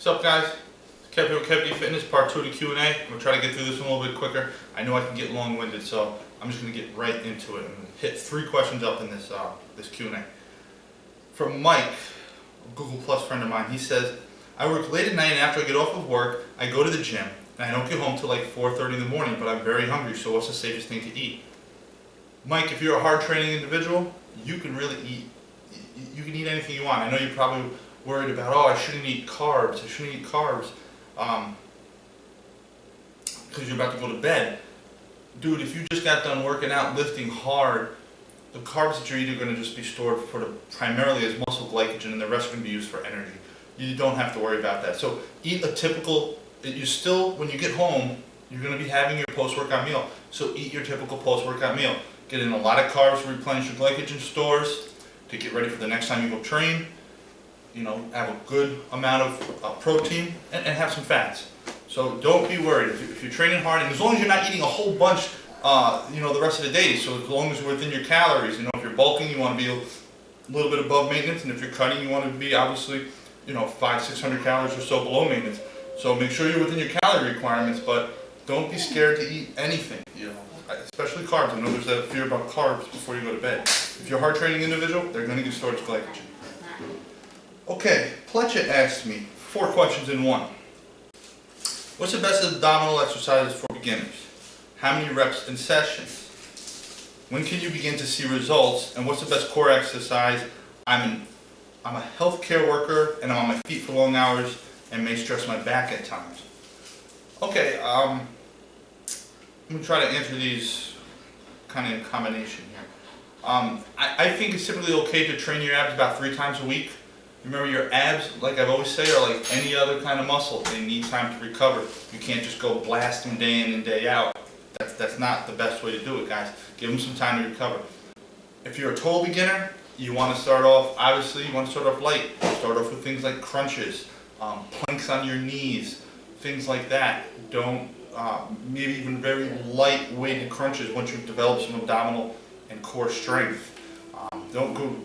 What's up, guys? It's Kev here with Kev-D Fitness, part 2 of the Q&A. I'm going to try to get through this one a little bit quicker. I know I can get long-winded, so I'm just going to get right into it. I'm going to hit 3 questions up in this Q&A. From Mike, a Google Plus friend of mine, he says, I work late at night, and after I get off of work, I go to the gym, and I don't get home till like 4:30 in the morning, but I'm very hungry, so what's the safest thing to eat? Mike, if you're a hard training individual, you can really eat. You can eat anything you want. I know you're probably worried about, oh, I shouldn't eat carbs, because you're about to go to bed. Dude, if you just got done working out, lifting hard, the carbs that you're eating are going to just be stored primarily as muscle glycogen, and the rest are going to be used for energy. You don't have to worry about that. So eat a typical, when you get home, you're going to be having your post-workout meal. So eat your typical post-workout meal. Get in a lot of carbs to replenish your glycogen stores, to get ready for the next time you go train. You know, have a good amount of protein and have some fats. So don't be worried if you're training hard, and as long as you're not eating a whole bunch, the rest of the day. So as long as you're within your calories, if you're bulking, you want to be a little bit above maintenance, and if you're cutting, you want to be obviously, 500-600 calories or so below maintenance. So make sure you're within your calorie requirements, but don't be scared to eat anything. Especially carbs. I know there's that fear about carbs before you go to bed. If you're a hard training individual, they're going to get stored as glycogen. Okay, Pletcha asked me 4 questions in one. What's the best abdominal exercises for beginners? How many reps in sessions? When can you begin to see results? And what's the best core exercise? I'm a healthcare worker, and I'm on my feet for long hours and may stress my back at times. Okay, I'm going to try to answer these kind of in combination here. I think it's typically okay to train your abs about 3 times a week. Remember, your abs, like I've always said, are like any other kind of muscle. They need time to recover. You can't just go blast them day in and day out. That's not the best way to do it, guys. Give them some time to recover. If you're a total beginner, you want to start off, obviously, you want to start off light. Start off with things like crunches, planks on your knees, things like that. Don't, maybe even very light weighted crunches once you've developed some abdominal and core strength. Don't go,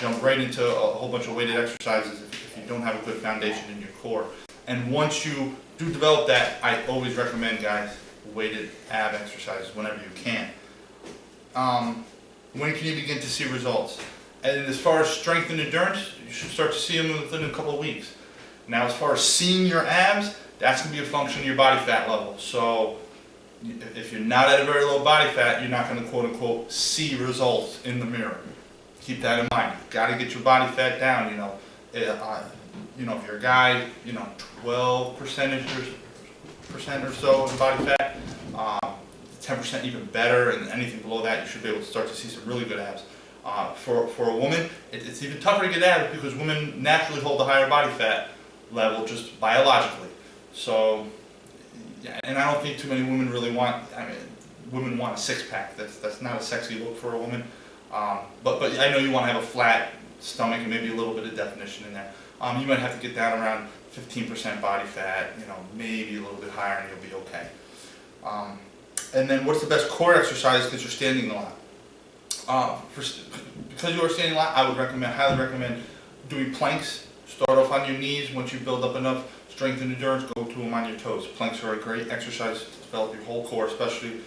jump right into a whole bunch of weighted exercises if you don't have a good foundation in your core. And once you do develop that, I always recommend, guys, weighted ab exercises whenever you can. When can you begin to see results? And as far as strength and endurance, you should start to see them within a couple of weeks. Now, as far as seeing your abs, that's going to be a function of your body fat level. So if you're not at a very low body fat, you're not going to quote-unquote see results in the mirror. Keep that in mind. You've got to get your body fat down. If you're a guy, 12% or so in body fat, 10% even better, and anything below that, you should be able to start to see some really good abs. For a woman, it's even tougher to get abs because women naturally hold a higher body fat level just biologically. So, yeah, and I don't think too many women really want. Women want a 6-pack. That's not a sexy look for a woman. But I know you want to have a flat stomach and maybe a little bit of definition in there. You might have to get down around 15% body fat, maybe a little bit higher, and you'll be okay. And then what's the best core exercise because you're standing a lot? Because you are standing a lot, I would highly recommend doing planks. Start off on your knees. Once you build up enough strength and endurance, go to them on your toes. Planks are a great exercise to develop your whole core, especially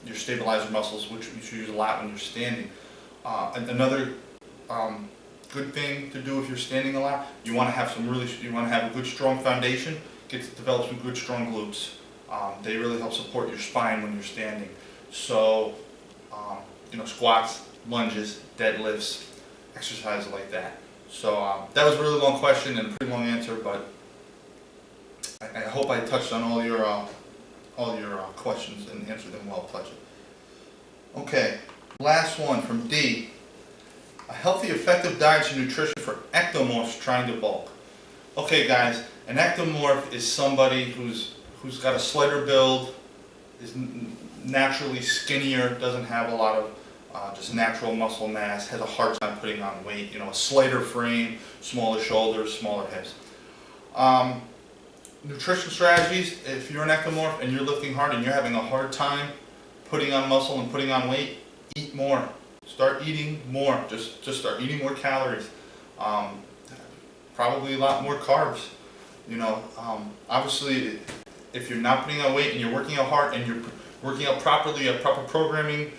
your stabilizer muscles, which you should use a lot when you're standing. And another good thing to do if you're standing a lot, you want to have a good strong foundation. Develop some good strong glutes. They really help support your spine when you're standing. So, squats, lunges, deadlifts, exercises like that. So that was a really long question and a pretty long answer, but I hope I touched on all your questions and answered them well, Pletcha. Okay, last one from D. A healthy, effective diet and nutrition for ectomorphs trying to bulk. Okay, guys, an ectomorph is somebody who's got a slighter build, is naturally skinnier, doesn't have a lot of just natural muscle mass, has a hard time putting on weight, a slighter frame, smaller shoulders, smaller hips. Nutrition strategies, if you're an ectomorph and you're lifting hard and you're having a hard time putting on muscle and putting on weight, eat more. Start eating more. Just start eating more calories. Probably a lot more carbs. Obviously, if you're not putting on weight and you're working out hard and you're working out properly, you have proper programming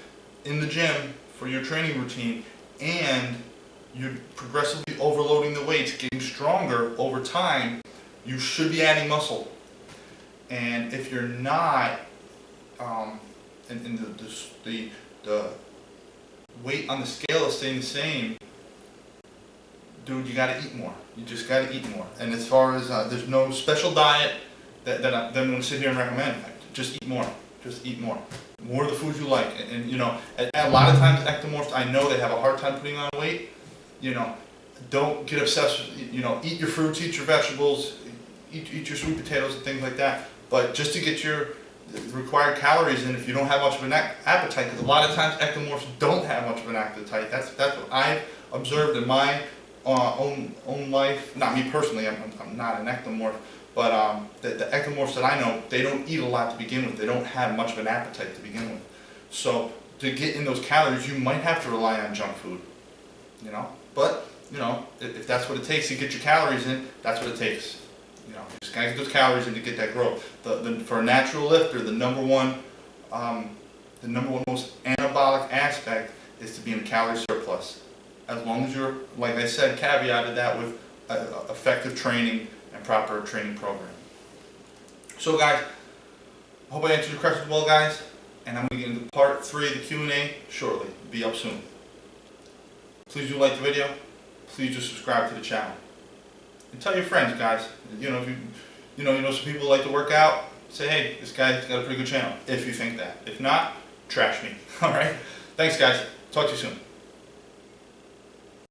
in the gym for your training routine, and you're progressively overloading the weights, getting stronger over time, you should be adding muscle. And if you're not, and the weight on the scale is staying the same, dude, you gotta eat more. You just gotta eat more. And as far as, there's no special diet that I'm gonna sit here and recommend. Just eat more. Just eat more. More of the foods you like. And a lot of times ectomorphs, I know they have a hard time putting on weight. Don't get obsessed with, eat your fruits, eat your vegetables, eat your sweet potatoes and things like that. But just to get your required calories in, if you don't have much of an appetite, because a lot of times ectomorphs don't have much of an appetite. That's what I've observed in my own life. Not me personally, I'm not an ectomorph, but the ectomorphs that I know, they don't eat a lot to begin with. They don't have much of an appetite to begin with. So to get in those calories, you might have to rely on junk food. But if that's what it takes to get your calories in, that's what it takes. You just gotta get those calories in to get that growth. For a natural lifter, the number one most anabolic aspect is to be in a calorie surplus. As long as you're, like I said, caveated that with effective training and proper training program. So guys, I hope I answered your questions well, guys. And I'm going to get into part 3 of the Q&A shortly. Be up soon. Please do like the video. Please do subscribe to the channel. And tell your friends, guys. If you know some people like to work out, say, hey, this guy's got a pretty good channel. If you think that. If not, trash me. All right. Thanks, guys. Talk to you soon.